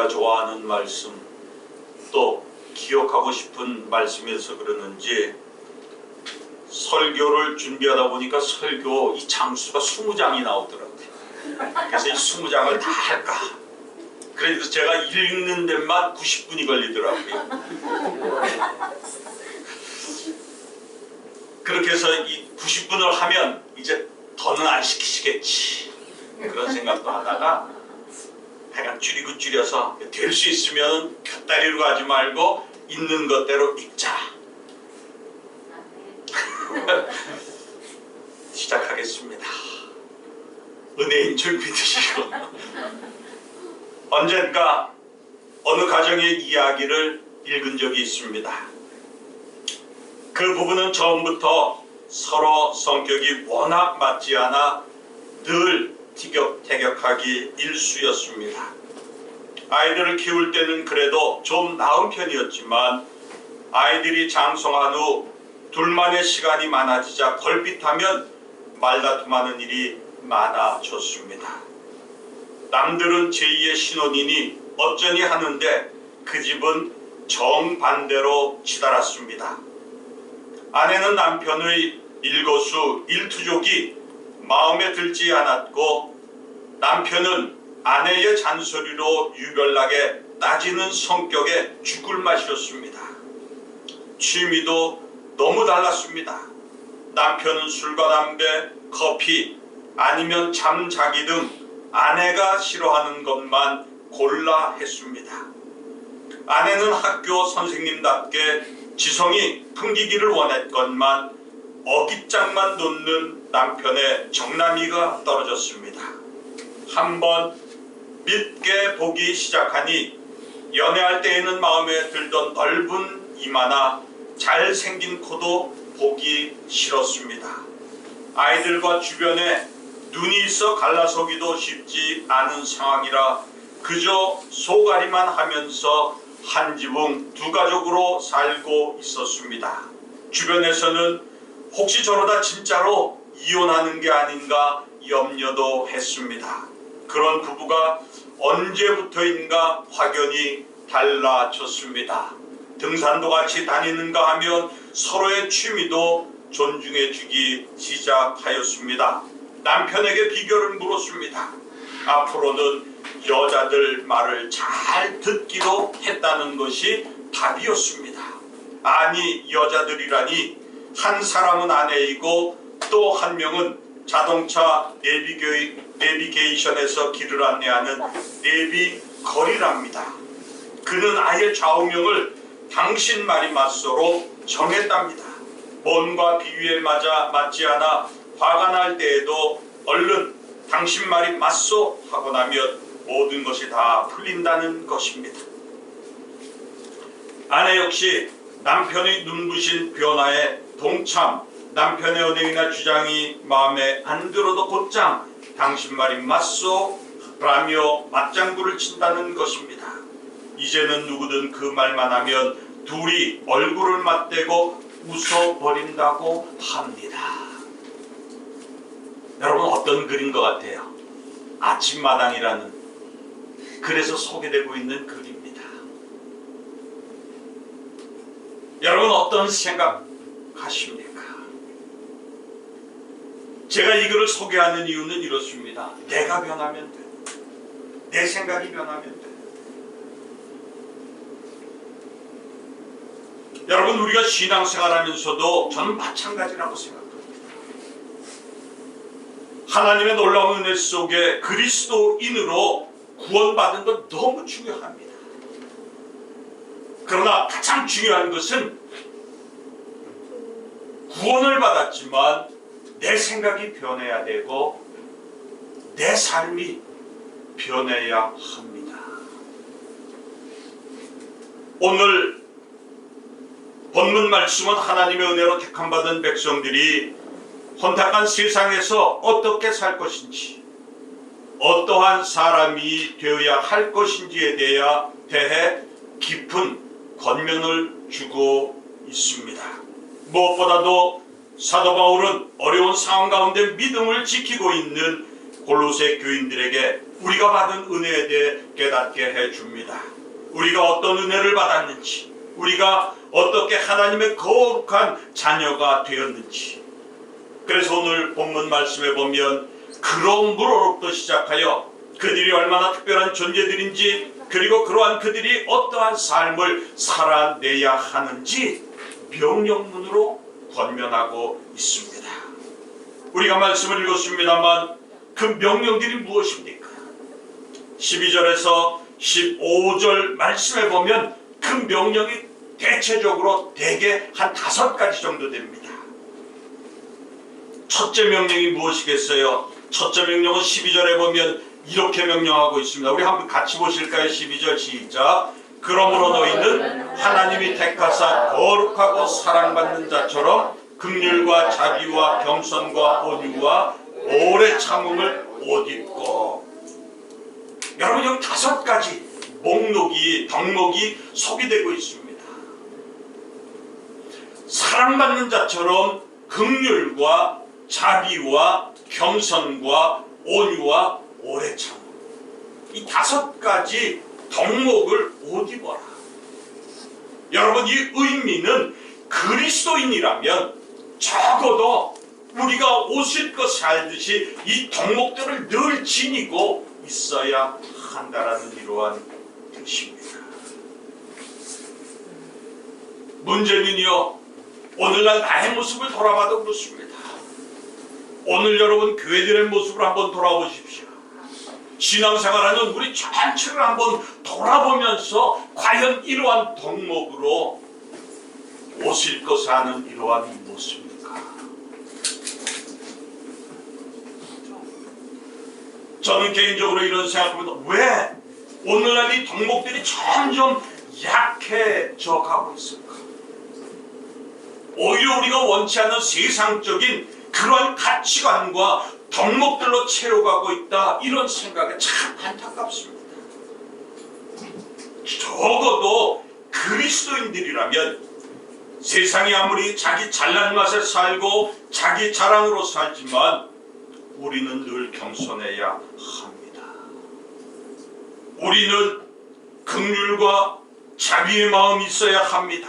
제가 좋아하는 말씀, 또 기억하고 싶은 말씀이어서 그러는지 설교를 준비하다 보니까 설교 이 장수가 20장이 나오더라고요. 그래서 이 20장을 다 할까? 그래서 제가 읽는 데만 90분이 걸리더라고요. 그렇게 해서 이 90분을 하면 이제 더는 안 시키시겠지, 그런 생각도 하다가 약간 줄여서 될 수 있으면 곁다리로 가지 말고 있는 것대로 읽자. 시작하겠습니다. 은혜인 줄 믿으시고. 언젠가 어느 가정의 이야기를 읽은 적이 있습니다. 그 부부는 처음부터 서로 성격이 워낙 맞지 않아 늘 티격태격하기 일쑤였습니다. 아이들을 키울 때는 그래도 좀 나은 편이었지만 아이들이 장성한 후 둘만의 시간이 많아지자 걸핏하면 말다툼하는 일이 많아졌습니다. 남들은 제2의 신혼이니 어쩌니 하는데 그 집은 정반대로 치달았습니다. 아내는 남편의 일거수 일투족이 마음에 들지 않았고, 남편은 아내의 잔소리로 유별나게 따지는 성격의 죽을 맛이었습니다. 취미도 너무 달랐습니다. 남편은 술과 담배, 커피, 아니면 잠자기 등 아내가 싫어하는 것만 골라 했습니다. 아내는 학교 선생님답게 지성이 풍기기를 원했건만 어깃장만 놓는 남편의 정남이가 떨어졌습니다. 한번 믿게 보기 시작하니 연애할 때에는 마음에 들던 넓은 이마나 잘생긴 코도 보기 싫었습니다. 아이들과 주변에 눈이 있어 갈라서기도 쉽지 않은 상황이라 그저 소가리만 하면서 한 지붕 두 가족으로 살고 있었습니다. 주변에서는 혹시 저러다 진짜로 이혼하는 게 아닌가 염려도 했습니다. 그런 부부가 언제부터인가 확연히 달라졌습니다. 등산도 같이 다니는가 하면 서로의 취미도 존중해주기 시작하였습니다. 남편에게 비결을 물었습니다. 앞으로는 여자들 말을 잘 듣기로 했다는 것이 답이었습니다. 아니, 여자들이라니, 한 사람은 아내이고 또 한 명은 자동차 내비게이션에서 길을 안내하는 내비거리랍니다. 그는 아예 좌우명을 당신 말이 맞소로 정했답니다. 뭔가 비유에 맞지 않아 화가 날 때에도 얼른 당신 말이 맞소 하고 나면 모든 것이 다 풀린다는 것입니다. 아내 역시 남편의 눈부신 변화에 동참, 남편의 언행이나 주장이 마음에 안 들어도 곧장 당신 말이 맞소 라며 맞장구를 친다는 것입니다. 이제는 누구든 그 말만 하면 둘이 얼굴을 맞대고 웃어버린다고 합니다. 여러분, 어떤 글인 것 같아요? 아침마당이라는, 그래서 소개되고 있는 글입니다. 여러분, 어떤 생각하십니까? 제가 이 글을 소개하는 이유는 이렇습니다. 내가 변하면 돼. 내 생각이 변하면 돼. 여러분, 우리가 신앙생활하면서도 저는 마찬가지라고 생각합니다. 하나님의 놀라운 은혜 속에 그리스도인으로 구원받은 건 너무 중요합니다. 그러나 가장 중요한 것은 구원을 받았지만 내 생각이 변해야 되고 내 삶이 변해야 합니다. 오늘 본문 말씀은 하나님의 은혜로 택함받은 백성들이 혼탁한 세상에서 어떻게 살 것인지, 어떠한 사람이 되어야 할 것인지에 대해 깊은 권면을 주고 있습니다. 무엇보다도 사도 바울은 어려운 상황 가운데 믿음을 지키고 있는 골로새 교인들에게 우리가 받은 은혜에 대해 깨닫게 해줍니다. 우리가 어떤 은혜를 받았는지, 우리가 어떻게 하나님의 거룩한 자녀가 되었는지. 그래서 오늘 본문 말씀에 보면 그러므로부터 시작하여 그들이 얼마나 특별한 존재들인지, 그리고 그러한 그들이 어떠한 삶을 살아내야 하는지 명령문으로 권면하고 있습니다. 우리가 말씀을 읽었습니다만 그 명령들이 무엇입니까? 12절에서 15절 말씀에 보면 그 명령이 대체적으로 대개 한 5가지 정도 됩니다. 첫째 명령이 무엇이겠어요? 첫째 명령은 12절에 보면 이렇게 명령하고 있습니다. 우리 한번 같이 보실까요? 12절 시작. 그러므로 너희는 하나님이 택하사 거룩하고 사랑받는 자처럼 긍휼과 자비와 겸손과 온유와 오래 참음을 옷 입고. 여러분, 여기 5가지 덕목이 소개되고 있습니다. 사랑받는 자처럼 긍휼과 자비와 겸손과 온유와 오래 참음, 이 5가지 덕목을 옷 입어라. 여러분, 이 의미는 그리스도인이라면 적어도 우리가 옷을 입고 살듯이 이 덕목들을 늘 지니고 있어야 한다라는 이러한 뜻입니다. 문제는요, 오늘날 나의 모습을 돌아봐도 그렇습니다. 오늘 여러분 교회들의 모습을 한번 돌아보십시오. 신앙생활하는 우리 전체를 한번 돌아보면서 과연 이러한 덕목으로 옷을 입고 사는 이러한 모습입니까? 저는 개인적으로 이런 생각합니다. 왜 오늘날 이 덕목들이 점점 약해져 가고 있을까? 오히려 우리가 원치 않는 세상적인 그러한 가치관과 덕목들로 채워가고 있다, 이런 생각에 참 안타깝습니다. 적어도 그리스도인들이라면 세상이 아무리 자기 잘난 맛에 살고 자기 자랑으로 살지만 우리는 늘 겸손해야 합니다. 우리는 긍휼과 자비의 마음이 있어야 합니다.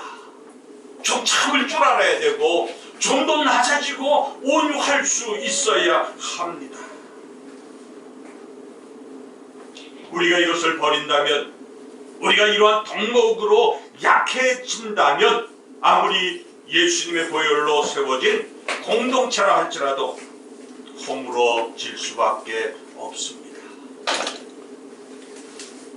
좀 참을 줄 알아야 되고 좀 더 낮아지고 온유할 수 있어야 합니다. 우리가 이것을 버린다면, 우리가 이러한 덕목으로 약해진다면 아무리 예수님의 보혈로 세워진 공동체라 할지라도 허물어질 수밖에 없습니다.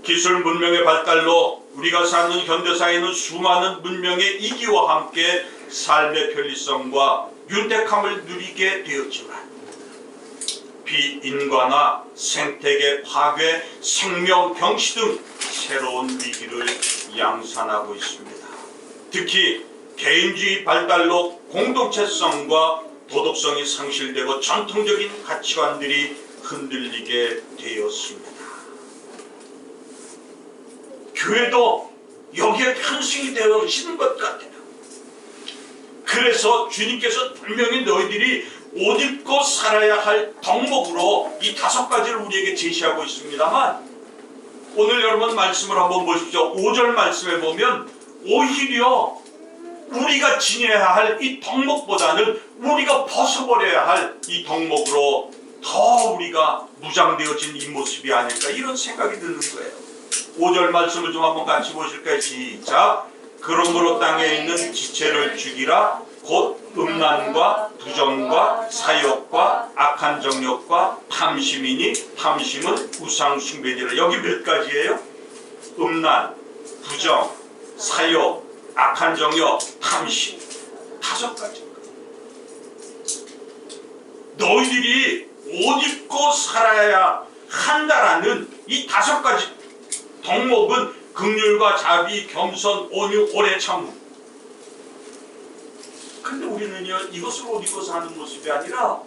기술 문명의 발달로 우리가 사는 현대사회는 수많은 문명의 이기와 함께 삶의 편리성과 윤택함을 누리게 되었지만 비인간화, 생태계 파괴, 생명 병시 등 새로운 위기를 양산하고 있습니다. 특히 개인주의 발달로 공동체성과 도덕성이 상실되고 전통적인 가치관들이 흔들리게 되었습니다. 교회도 여기에 편승이 되어지는 것 같아요. 그래서 주님께서 분명히 너희들이 옷 입고 살아야 할 덕목으로 이 5가지를 우리에게 제시하고 있습니다만, 오늘 여러분 말씀을 한번 보십시오. 5절 말씀에 보면 오히려 우리가 지녀야 할 이 덕목보다는 우리가 벗어버려야 할 이 덕목으로 더 우리가 무장되어진 이 모습이 아닐까, 이런 생각이 드는 거예요. 5절 말씀을 좀 한번 같이 보실까요? 시작. 그러므로 땅에 있는 지체를 죽이라. 곧 음란과 부정과 사욕과 악한 정욕과 탐심이니 탐심은 우상 숭배니라. 여기 몇 가지예요? 음란, 부정, 사욕, 악한 정욕, 탐심. 5가지. 너희들이 옷 입고 살아야 한다라는 이 5가지 덕목은 긍휼과 자비, 겸손, 온유, 오래 참음. 근데 우리는요, 이것을 옷 입고 사는 모습이 아니라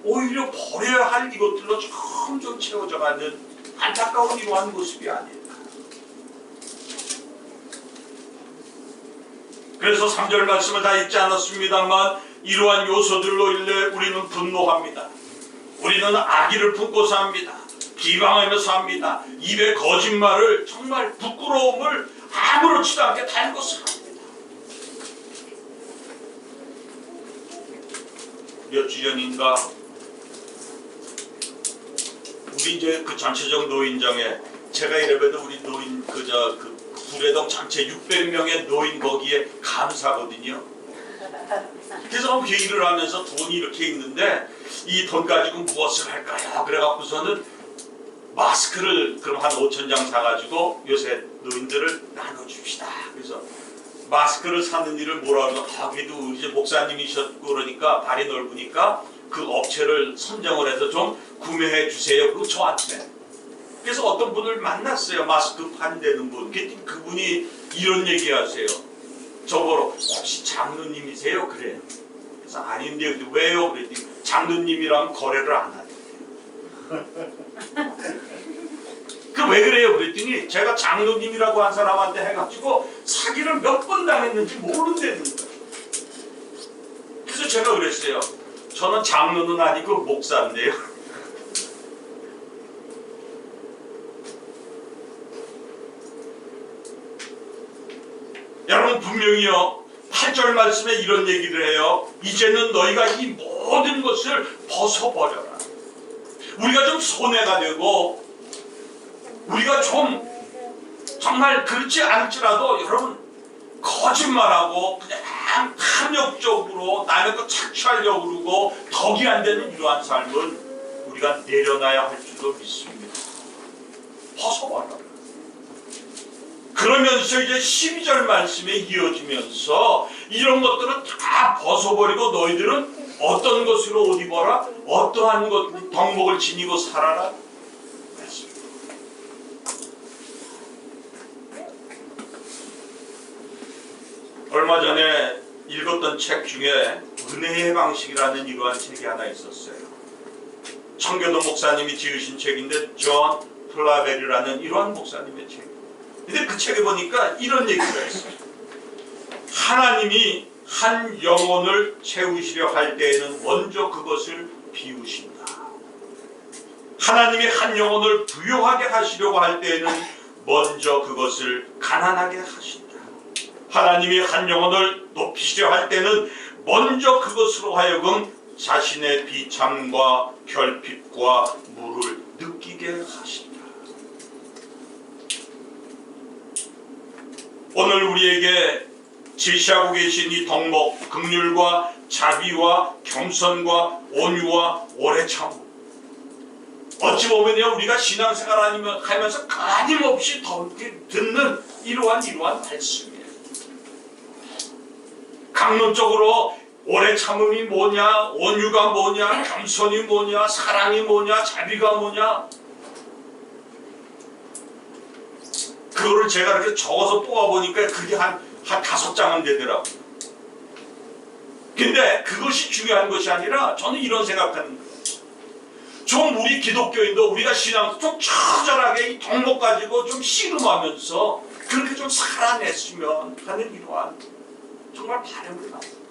오히려 버려야 할 이것들로 점점 채워져가는 안타까운 이러한 모습이 아닐까. 그래서 3절 말씀을 다 읽지 않았습니다만 이러한 요소들로 인해 우리는 분노합니다. 우리는 악의를 품고 삽니다. 비방하며 삽니다. 입에 거짓말을 정말 부끄러움을 아무렇지도 않게 달고 삽니다. 몇 주 전인가 우리 이제 그 전체적 노인정에 제가 이래봬도 우리 노인 그 구례동 전체 600명의 노인 거기에 감사거든요. 그래서 회의를 하면서 돈이 이렇게 있는데 이 돈 가지고 무엇을 할까요? 그래갖고서는 마스크를 그럼 한 5,000장 사가지고 요새 노인들을 나눠줍시다. 그래서 마스크를 사는 일을 뭐라 그러나 거기도 이제 목사님이셨고 그러니까 발이 넓으니까 그 업체를 선정을 해서 좀 구매해 주세요. 그리고 저한테. 그래서 어떤 분을 만났어요. 마스크 판대는 분. 그분이 이런 얘기하세요. 저보러 혹시 장로님이세요? 그래요. 그래서 아닌데 왜요? 그랬더니 장로님이랑 거래를 안 하대요. 그 왜 그래요? 그랬더니 제가 장로님이라고 한 사람한테 해가지고 사기를 몇 번 당했는지 모른다는 거예요. 그래서 제가 그랬어요. 저는 장로는 아니고 목사인데요. 여러분 분명히요 8절 말씀에 이런 얘기를 해요. 이제는 너희가 이 모든 것을 벗어버려라. 우리가 좀 손해가 되고 우리가 좀 정말 그렇지 않을지라도 여러분 거짓말하고 그냥 탐욕적으로 남의 거 착취하려고 그러고 덕이 안 되는 이러한 삶은 우리가 내려놔야 할 줄로 믿습니다. 벗어버려라. 그러면서 이제 12절 말씀에 이어지면서 이런 것들은 다 벗어버리고 너희들은 어떤 것으로 옷 입어라? 어떠한 것 덕목을 지니고 살아라? 그랬습니다. 얼마 전에 읽었던 책 중에 은혜의 방식이라는 이러한 책이 하나 있었어요. 청교도 목사님이 지으신 책인데 존 플라벨이라는 이러한 목사님의 책. 근데 그 책에 보니까 이런 얘기가 있어요. 하나님이 한 영혼을 채우시려 할 때에는 먼저 그것을 비우신다. 하나님이 한 영혼을 부유하게 하시려고 할 때에는 먼저 그것을 가난하게 하신다. 하나님이 한 영혼을 높이시려 할 때는 먼저 그것으로 하여금 자신의 비참과 결핍과 물을 느끼게 하신다. 오늘 우리에게 제시하고 계신 이 덕목, 긍휼과 자비와 겸손과 온유와 오래 참. 어찌 보면요 우리가 신앙생활 하면서 끊임없이 듣는 이러한 말씀이에요. 강론적으로 오래 참음이 뭐냐, 온유가 뭐냐, 겸손이 뭐냐, 사랑이 뭐냐, 자비가 뭐냐. 그거를 제가 이렇게 적어서 뽑아보니까 그게 한 5장은 되더라고요. 근데 그것이 중요한 것이 아니라 저는 이런 생각하는 거예요. 좀 우리 기독교인도 우리가 신앙 좀 처절하게 이 덕목 가지고 좀 씨름하면서 그렇게 좀 살아냈으면 하는 이러한 정말 바람을 받습니다.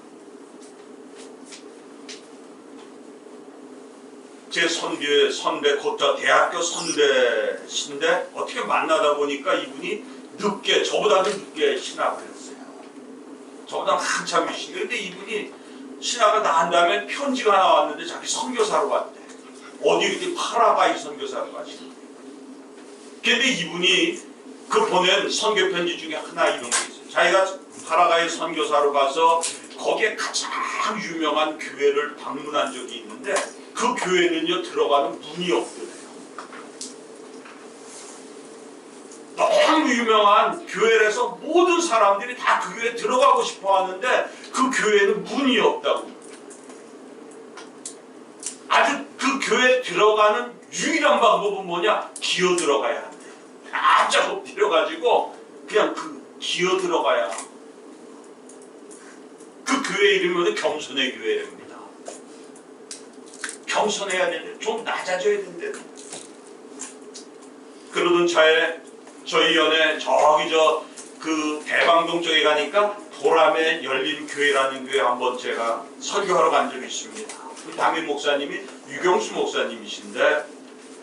제 선배 곧저 대학교 선배신데 어떻게 만나다 보니까 이분이 저보다도 늦게 신학을 했어요. 저보다 한참 위시고 근데 이분이 신학을 다 한 다음에 편지가 하나 왔는데 자기 선교사로 갔대. 어디 이렇게 파라과이 선교사로 가시고. 근데 이분이 그 보낸 선교 편지 중에 하나 이런 게 있어요. 자기가 파라과이 선교사로 가서 거기에 가장 유명한 교회를 방문한 적이 있는데 그 교회는요 들어가는 문이 없더래요. 너무 유명한 교회라서 모든 사람들이 다 그 교회에 들어가고 싶어 하는데 그 교회는 문이 없다고. 아주 그 교회에 들어가는 유일한 방법은 뭐냐? 기어 들어가야 한대. 아주 엎드려가지고 그냥 기어 들어가야. 그 교회 이름은 겸손의 교회입니다. 겸손해야 되는데 좀 낮아져야 되는데. 그러던 차에 저희 연에 저기 그 대방동 쪽에 가니까 보람의 열린 교회라는 교회 한번 제가 설교하러 간 적이 있습니다. 그 담임 목사님이 유경수 목사님이신데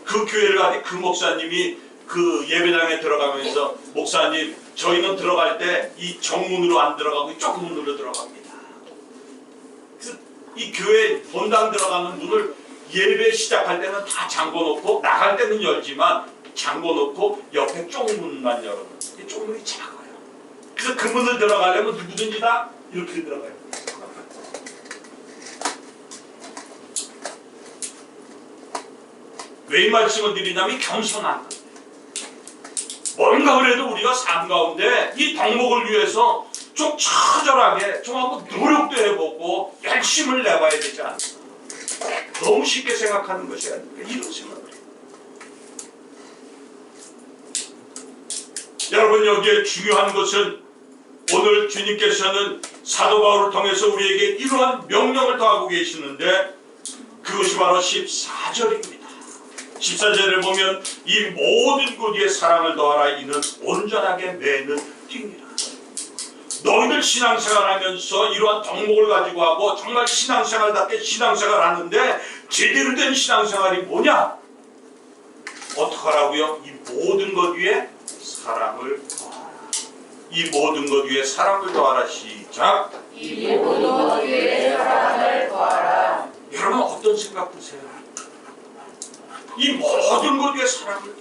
그 교회를 가니 그 목사님이 그 예배당에 들어가면서 목사님 저희는 들어갈 때 이 정문으로 안 들어가고 이쪽 문으로 들어갑니다. 그래서 이 교회 본당 들어가는 문을 예배 시작할 때는 다 잠궈놓고 나갈 때는 열지만 잠궈놓고 옆에 쪽문만 열어놓고 이 쪽문이 작아요. 그래서 그 문을 들어가려면 누구든지 다 이렇게 들어가요. 왜 이 말씀을 드리냐면 겸손한 것. 뭔가 그래도 우리가 삶 가운데 이 덕목을 위해서 좀 처절하게 좀 한번 노력도 해보고 열심을 내봐야 되지 않나. 너무 쉽게 생각하는 것이 아니라 이런 생각을 해요. 여러분 여기에 중요한 것은 오늘 주님께서는 사도 바울을 통해서 우리에게 이러한 명령을 더하고 계시는데 그것이 바로 14절입니다. 14절을 보면 이 모든 것 위에 사랑을 더하라 이는 온전하게 매는 띵이라. 너희들 신앙생활하면서 이러한 덕목을 가지고 하고 정말 신앙생활답게 신앙생활 하는데 제대로 된 신앙생활이 뭐냐? 어떡하라고요? 이 모든 것 위에 사랑을 더하라. 이 모든 것 위에 사랑을 더하라. 시작. 이 모든 것 위에 사랑을 더하라. 여러분 어떤 생각 드세요? 이 모든 것 위에 사랑을.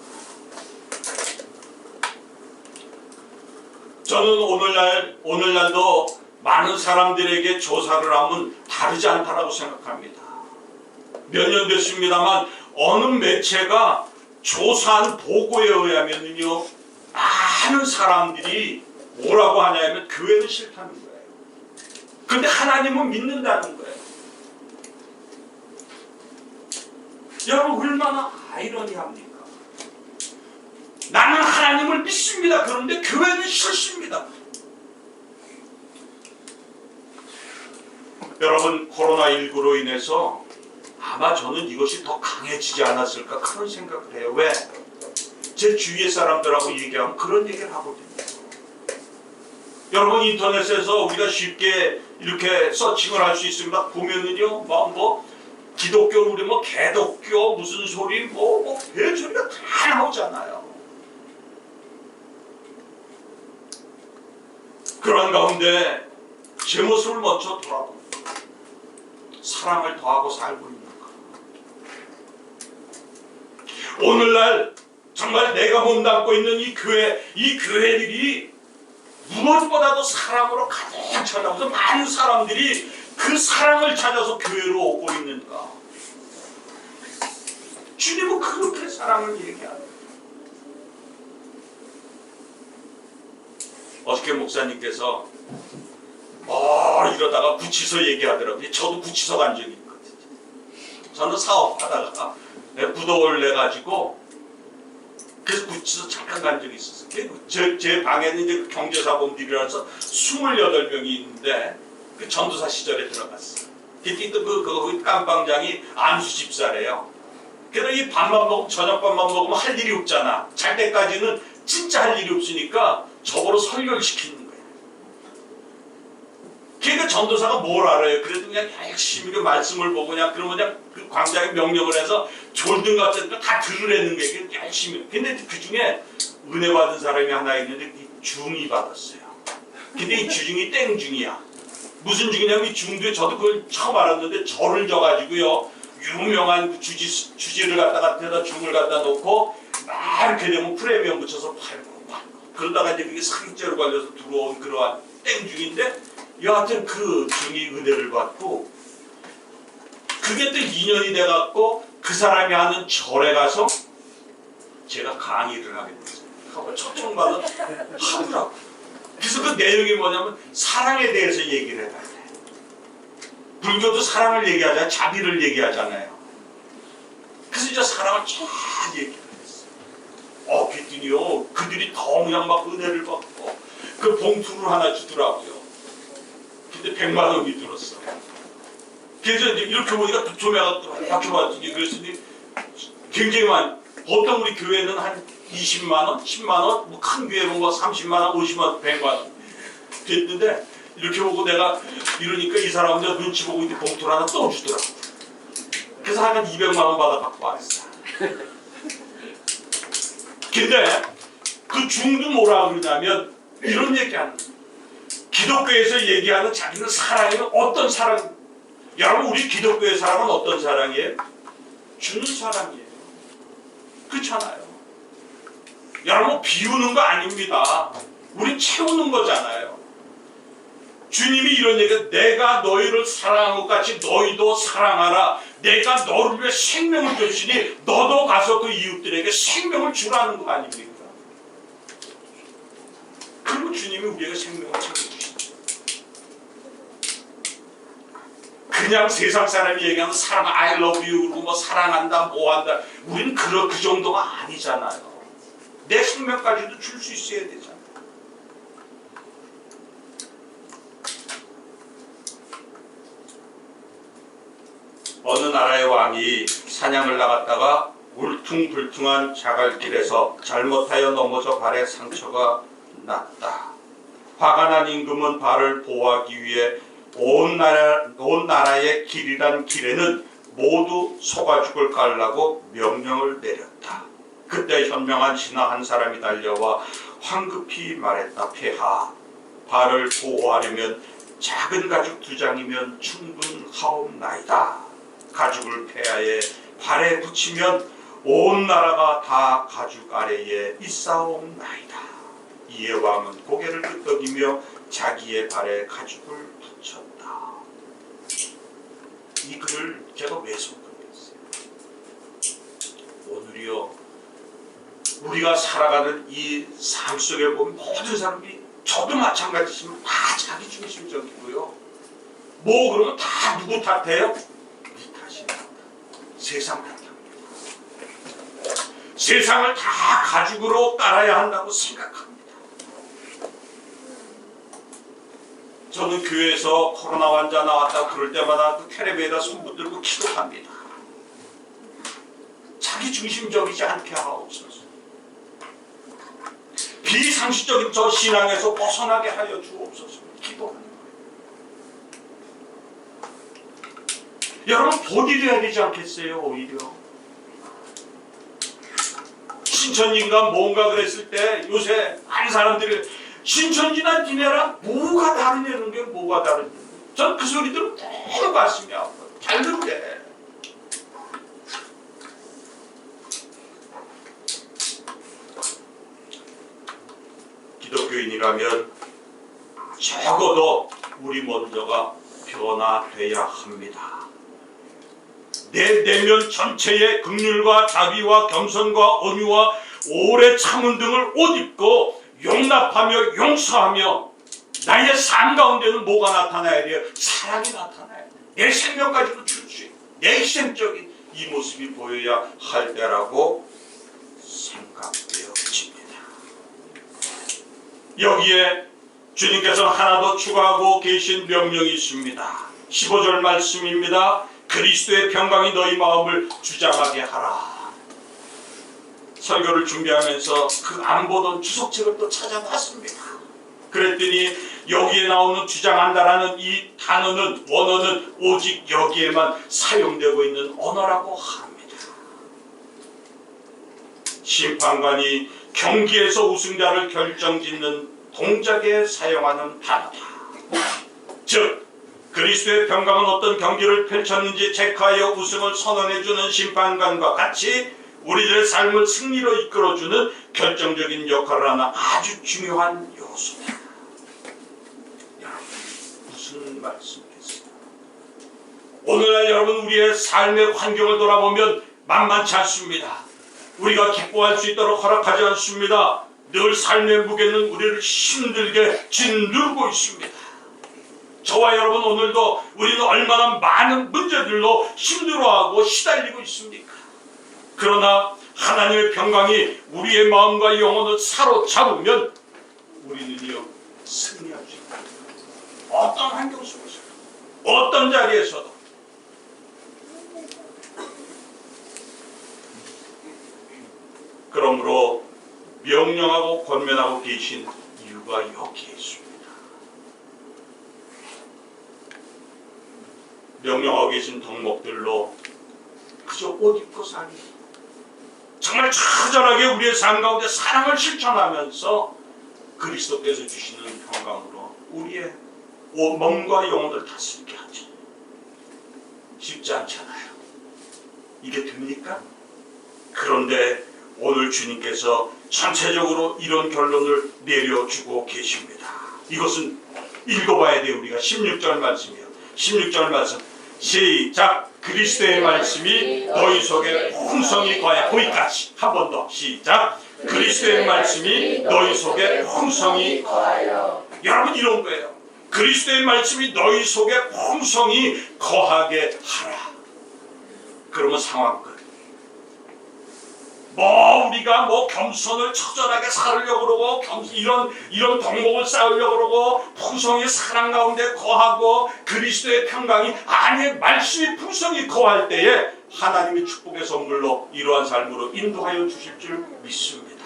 저는 오늘날도 많은 사람들에게 조사를 하면 다르지 않다라고 생각합니다. 몇 년 됐습니다만 어느 매체가 조사한 보고에 의하면요 많은 사람들이 뭐라고 하냐면 교회는 싫다는 거예요. 그런데 하나님은 믿는다는 거예요. 여러분 얼마나 아이러니합니까? 나는 하나님을 믿습니다. 그런데 교회는 싫습니다. 여러분 코로나19로 인해서 아마 저는 이것이 더 강해지지 않았을까 그런 생각을 해요. 왜? 제 주위의 사람들하고 얘기하면 그런 얘기를 하거든요. 여러분 인터넷에서 우리가 쉽게 이렇게 서칭을 할 수 있습니다. 보면은요 뭐 기독교 우리 뭐 개독교 무슨 소리 뭐 별소리가 다 나오잖아요. 그런 가운데 제 모습을 먼저 돌아봅니다. 사랑을 더하고 살고 있는가? 오늘날 정말 내가 몸담고 있는 이 교회들이 무엇보다도 사랑으로 가득 차서 많은 사람들이 그 사랑을 찾아서 교회로 오고 있는가? 주님은 그렇게 사랑을 얘기합니다. 어저께 목사님께서 이러다가 구치소 얘기하더라고요. 저도 구치소 간 적이 있거든요. 저는 사업하다가 부도를 내가지고 그래서 구치소 잠깐 간 적이 있었어요. 제 방에는 이제 경제사범들이라서 28명이 있는데 그 전도사 시절에 들어갔어요. 그때 또 그 깜빵장이 안수 집사래요. 그래서 이 밥만 먹고 저녁밥만 먹으면 할 일이 없잖아. 잘 때까지는 진짜 할 일이 없으니까 저거로 설교시키는 거예요. 그러니까 전도사가 뭘 알아요? 그래도 그냥 열심히 그 말씀을 보고 그냥 그 광장에 명령을 해서 졸든 같은 거 다 들으라는 거예요. 열심히. 근데 그 중에 은혜 받은 사람이 하나 있는데 중이 받았어요. 근데 이 주중이 땡중이야. 무슨 중이냐면 이 중도에 저도 그걸 처음 알았는데 절을 져가지고요. 유명한 주지를 갖다가 데다 중을 갖다 놓고 막 이렇게 되면 프레미엄 붙여서 팔고 그러다가 이제 그게 사기죄로 걸려서 들어온 그러한 땡중인데 여하튼 그 중이 은혜를 받고 그게 또 2년이 돼갖고 그 사람이 하는 절에 가서 제가 강의를 하게 됐어요. 초청받은 하더라고요. 그래서 그 내용이 뭐냐면 사랑에 대해서 얘기를 해봐야 돼. 불교도 사랑을 얘기하잖아요. 자비를 얘기하잖아요. 그래서 이제 사랑을 잘 얘기를 했어요. 그랬더니요 그들이 더 그냥 막 은혜를 받고 그 봉투를 하나 주더라고요. 근데 100만 원이 들었어. 그래서 이제 이렇게 보니까 조명가 이렇게 봤더니 그랬더니 굉장히 많이. 보통 우리 교회는 한 20만 원, 10만 원, 뭐 큰 교회는 뭐 30만 원, 50만 원, 100만 원 됐는데 이렇게 보고 내가 이러니까 이 사람은 내가 눈치 보고 이렇게 봉투를 하나 또 주더라고. 그래서 한 200만 원 받아 갖고 왔어. 근데 그 중도 뭐라 그러냐면 이런 얘기하는 거예요. 기독교에서 얘기하는 자기는 사랑이 어떤 사랑? 여러분 우리 기독교의 사랑은 어떤 사랑이에요? 주는 사랑이에요. 그렇잖아요. 여러분 비우는 거 아닙니다. 우리 채우는 거잖아요. 주님이 이런 얘기가 내가 너희를 사랑한 것 같이 너희도 사랑하라. 내가 너를 위해 생명을 줬으니 너도 가서 그 이웃들에게 생명을 주라는 거 아닙니까? 그리고 주님이 우리에게 생명을 챙겨주시죠. 그냥 세상 사람이 얘기하는 사랑, I love you, 그리고 뭐 사랑한다, 뭐 한다. 우리는 그 정도가 아니잖아요. 내 생명까지도 줄 수 있어야 되잖아요. 어느 나라의 왕이 사냥을 나갔다가 울퉁불퉁한 자갈길에서 잘못하여 넘어져 발에 상처가 났다. 화가 난 임금은 발을 보호하기 위해 온 나라의 길이란 길에는 모두 소가죽을 깔라고 명령을 내렸다. 그때 현명한 신하 한 사람이 달려와 황급히 말했다. 폐하, 발을 보호하려면 작은 가죽 2장이면 충분하옵나이다. 가죽을 폐하에 발에 붙이면 온 나라가 다 가죽 아래에 있사옵나이다. 이에 왕은 고개를 끄덕이며 자기의 발에 가죽을 붙였다. 이 글을 제가 왜 선택했어요? 오늘이요, 우리가 살아가는 이 삶 속에 보면 모든 사람이 저도 마찬가지지만 다 자기 중심적이고요. 뭐 그러면 다 누구 탓해요? 네 탓입니다. 세상 탓합니다. 세상을 다 가죽으로 깔아야 한다고 생각합니다. 저는 교회에서 코로나 환자 나왔다고 그럴 때마다 그 텔레비에다 손 붙들고 기도합니다. 자기 중심적이지 않게 하옵소서. 비상식적인 저 신앙에서 벗어나게 하여 주옵소서. 기도합니다. 여러분 본이 돼야 되지 않겠어요? 오히려 신천지인가 뭔가 그랬을 때 요새 많은 사람들이 신천지나 니네랑 뭐가 다르냐는 게 뭐가 다르냐. 전 그 소리 들으면 너무 가슴이 아파요. 다른데. 기독교인이라면 적어도 우리 먼저가 변화돼야 합니다. 내 내면 전체에 긍휼과 자비와 겸손과 온유와 오래 참은 등을 옷 입고 용납하며 용서하며 나의 삶 가운데는 뭐가 나타나야 돼요? 사랑이 나타나야 돼요. 내 생명까지도 줄 수 있고 내 희생적인 이 모습이 보여야 할 때라고 생각되어집니다. 여기에 주님께서 하나 더 추가하고 계신 명령이 있습니다. 15절 말씀입니다. 그리스도의 평강이 너희 마음을 주장하게 하라. 설교를 준비하면서 그 안 보던 주석책을 또 찾아봤습니다. 그랬더니 여기에 나오는 주장한다라는 이 단어는 원어는 오직 여기에만 사용되고 있는 언어라고 합니다. 심판관이 경기에서 우승자를 결정짓는 동작에 사용하는 단어다. 즉 그리스도의 평강은 어떤 경기를 펼쳤는지 체크하여 우승을 선언해주는 심판관과 같이 우리들의 삶을 승리로 이끌어주는 결정적인 역할을 하는 아주 중요한 요소다. 여러분 무슨 말씀이겠어요? 오늘날 여러분 우리의 삶의 환경을 돌아보면 만만치 않습니다. 우리가 기뻐할 수 있도록 허락하지 않습니다. 늘 삶의 무게는 우리를 힘들게 짓누르고 있습니다. 저와 여러분 오늘도 우리는 얼마나 많은 문제들로 힘들어하고 시달리고 있습니까? 그러나 하나님의 평강이 우리의 마음과 영혼을 사로잡으면 우리는요 승리할 수 있다. 어떤 환경 속에서 어떤 자리에서도. 그러므로 명령하고 권면하고 계신 이유가 여기에 있습니다. 명령하고 계신 덕목들로 그저 옷 입고 사니 정말 처절하게 우리의 삶 가운데 사랑을 실천하면서 그리스도께서 주시는 평강으로 우리의 몸과 영혼을 다스리게 하죠. 쉽지 않잖아요. 이게 됩니까? 그런데 오늘 주님께서 전체적으로 이런 결론을 내려주고 계십니다. 이것은 읽어봐야 돼요. 우리가 16절 말씀이요. 16절 말씀 시작. 그리스도의 말씀이 너희 속에 풍성히 거하여. 거기까지 한 번 더 시작. 그리스도의 말씀이 너희 속에 풍성히 거하여. 여러분 이런 거예요. 그리스도의 말씀이 너희 속에 풍성히 거하게 하라. 그러면 상황 끝. 우리가 겸손을 처절하게 살으려고 그러고 이런 덕목을 쌓으려고 그러고 풍성히 사랑 가운데 거하고 그리스도의 평강이 안에 말씀이 풍성히 거할 때에 하나님의 축복의 선물로 이러한 삶으로 인도하여 주실 줄 믿습니다.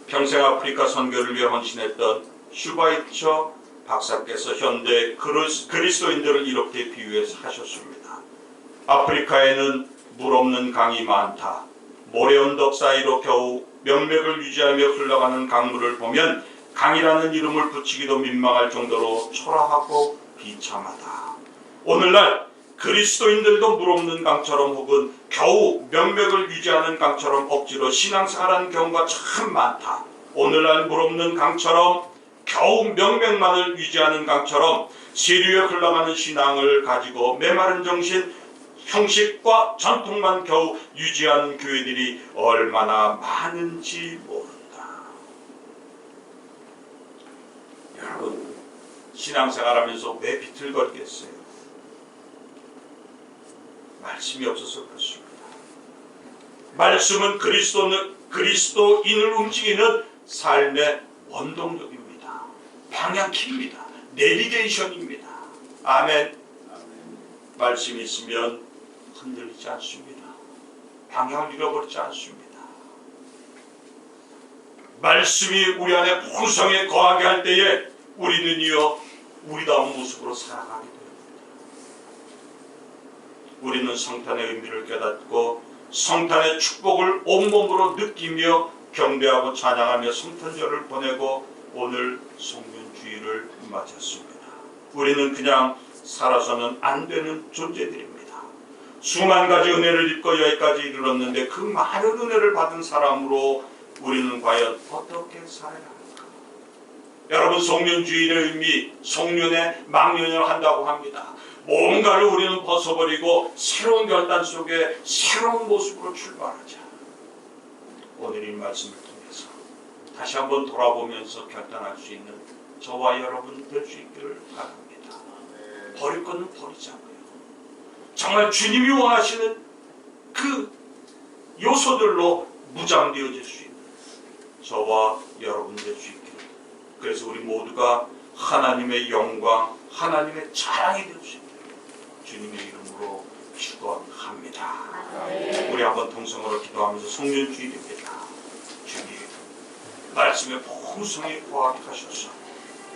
평생 아프리카 선교를 위해 헌신했던 슈바이처 박사께서 현대 그리스도인들을 이렇게 비유해서 하셨습니다. 아프리카에는 물 없는 강이 많다. 모래 언덕 사이로 겨우 명맥을 유지하며 흘러가는 강물을 보면 강이라는 이름을 붙이기도 민망할 정도로 초라하고 비참하다. 오늘날 그리스도인들도 물 없는 강처럼 혹은 겨우 명맥을 유지하는 강처럼 억지로 신앙생활하는 경우가 참 많다. 오늘날 물 없는 강처럼 겨우 명맥만을 유지하는 강처럼 시류에 흘러가는 신앙을 가지고 메마른 정신, 형식과 전통만 겨우 유지하는 교회들이 얼마나 많은지 모른다. 여러분, 신앙생활하면서 왜 비틀거리겠어요? 말씀이 없어서 그렇습니다. 말씀은 그리스도인을 움직이는 삶의 원동력입니다. 방향키입니다. 내비게이션입니다. 아멘. 말씀이 있으면 흔들리지 않습니다. 방향을 잃어버리지 않습니다. 말씀이 우리 안에 풍성에 거하게 할 때에 우리는요 우리다운 모습으로 살아가게 됩니다. 우리는 성탄의 의미를 깨닫고 성탄의 축복을 온몸으로 느끼며 경배하고 찬양하며 성탄절을 보내고 오늘 송년주일을 맞았습니다. 우리는 그냥 살아서는 안 되는 존재들입니다. 수만 가지 은혜를 입고 여기까지 이르렀는데 그 많은 은혜를 받은 사람으로 우리는 과연 어떻게 살아야 할까? 여러분, 송년주일의 의미, 송년회 망년을 한다고 합니다. 뭔가를 우리는 벗어버리고 새로운 결단 속에 새로운 모습으로 출발하자. 오늘 이 말씀을 통해서 다시 한번 돌아보면서 결단할 수 있는 저와 여러분 될 수 있기를 바랍니다. 버릴 것은 버리자고요. 정말 주님이 원하시는 그 요소들로 무장되어질 수 있는 저와 여러분 될 수 있기를. 그래서 우리 모두가 하나님의 영광, 하나님의 자랑이 될 수 있기를 주님의 이름으로 축원합니다. 우리 한번 통성으로 기도하면서 송년주일입니다. 주님, 말씀에 풍성히 거하게 하셔서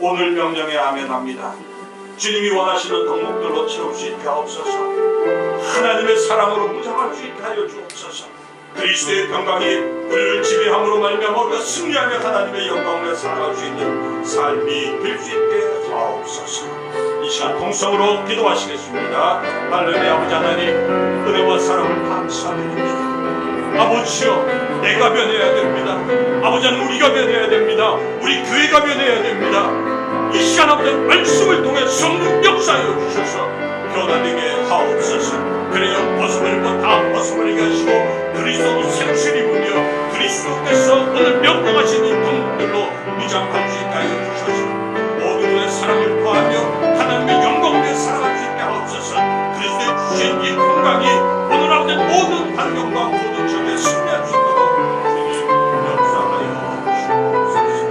오늘 명령에 아멘합니다. 주님이 원하시는 덕목들로 채울 수 있게 하옵소서. 하나님의 사랑으로 무장할 수 있게 하여 주옵소서. 그리스도의 평강이 우리를 지배함으로 말미암아 우리가 승리하며 하나님의 영광을 살아갈 수 있는 삶이 될 수 있게 하옵소서. 이 시간 통성으로 기도하시겠습니다. 하나님의 아버지 하나님, 은혜와 사랑을 감사드립니다. 아버지여, 내가 변해야 됩니다. 아버지 하나님, 우리가 변해야 됩니다. 우리 교회가 변해야 됩니다. 이 시간 아버지 말씀을 통해 성령 역사하여 주셔서 변화되게 하옵소서. 그래요, 벗어버릴 것 다 벗어버리게 하시고 그리스도 생수를 입으며 그리스도께서 오늘 명령하신 이 덕목들로 무장할 수 있게 하여 주셔서 모두의 사랑을 더하며 하나님의 영광에 살아갈 수 있게 하옵소서. 그리스도의 주신 이 평강이 오늘 아버지 모든 환경과 모든 적에 승리할 수 있도록 주님 역사하여 주옵소서.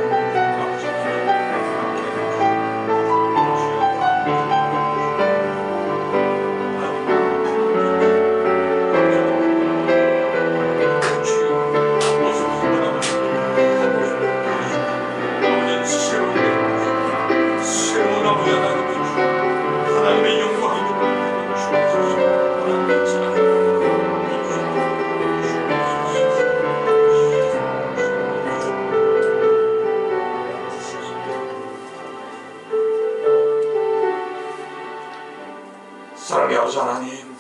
사랑의 아버지 하나님,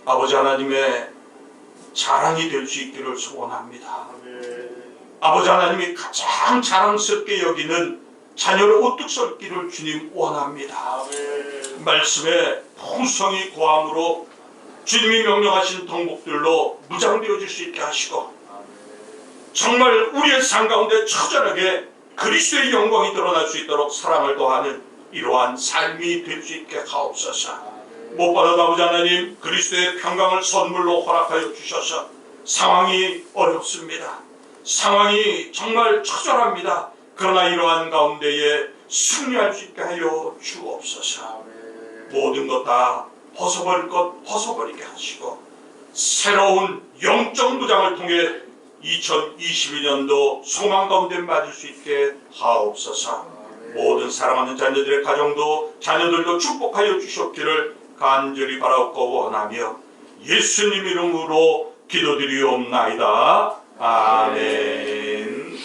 아버지 하나님의 자랑이 될 수 있기를 소원합니다. 아버지 하나님이 가장 자랑스럽게 여기는 자녀를 우뚝 설 길을 주님 원합니다. 말씀에 풍성히 고함으로 주님이 명령하신 덕목들로 무장되어질 수 있게 하시고, 정말 우리의 삶 가운데 처절하게 그리스도의 영광이 드러날 수 있도록 사랑을 더하는 이러한 삶이 될 수 있게 하옵소서. 무엇보다도 아버지 하나님, 그리스도의 평강을 선물로 허락하여 주셔서 상황이 어렵습니다. 상황이 정말 처절합니다. 그러나 이러한 가운데에 승리할 수 있게 하여 주옵소서. 모든 것 다 벗어버릴 것 벗어버리게 하시고, 새로운 영적 무장을 통해 2022년도 소망 가운데 맞을 수 있게 하옵소서. 모든 사랑하는 자녀들의 가정도 자녀들도 축복하여 주셨기를 간절히 바라옵고 원하며 예수님 이름으로 기도드리옵나이다. 아멘.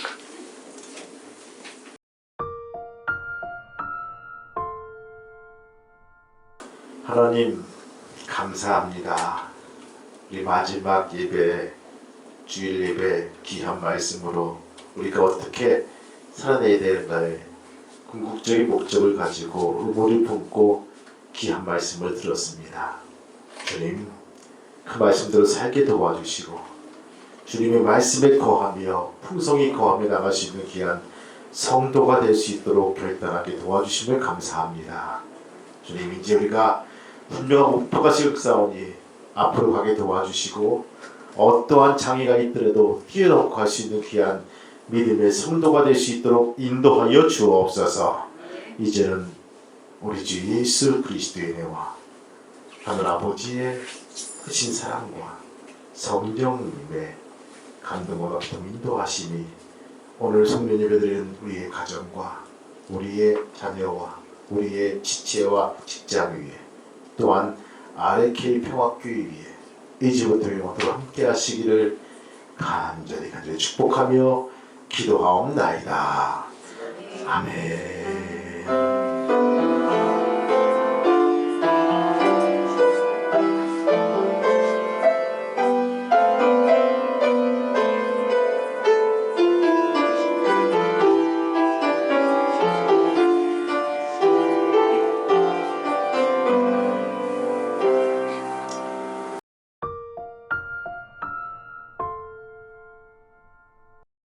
하나님 감사합니다. 우리 마지막 예배, 주일 예배 귀한 말씀으로 우리가 어떻게 살아내야 되는가에 궁극적인 목적을 가지고 의무를 품고 귀한 말씀을 들었습니다. 주님, 그 말씀대로 살게 도와주시고 주님의 말씀에 거하며 풍성히 거하며 나갈 수 있는 귀한 성도가 될 수 있도록 결단하게 도와주심을 감사합니다. 주님, 이제 우리가 분명한 목표가 지극사오니 앞으로 가게 도와주시고 어떠한 장애가 있더라도 뛰어넘고 갈 수 있는 귀한 믿음의 성도가 될 수 있도록 인도하여 주옵소서. 이제는 우리 주 예수 그리스도의 은혜와 하늘 아버지의 크신 사랑과 성령님의 감동과 같은 인도하심이 오늘 성령 예배드리는 우리의 가정과 우리의 자녀와 우리의 지체와 직장 위에, 또한 RK 평화교회 위에 이제부터 영원토록 함께 하시기를 간절히 축복하며 기도하옵나이다. 아멘.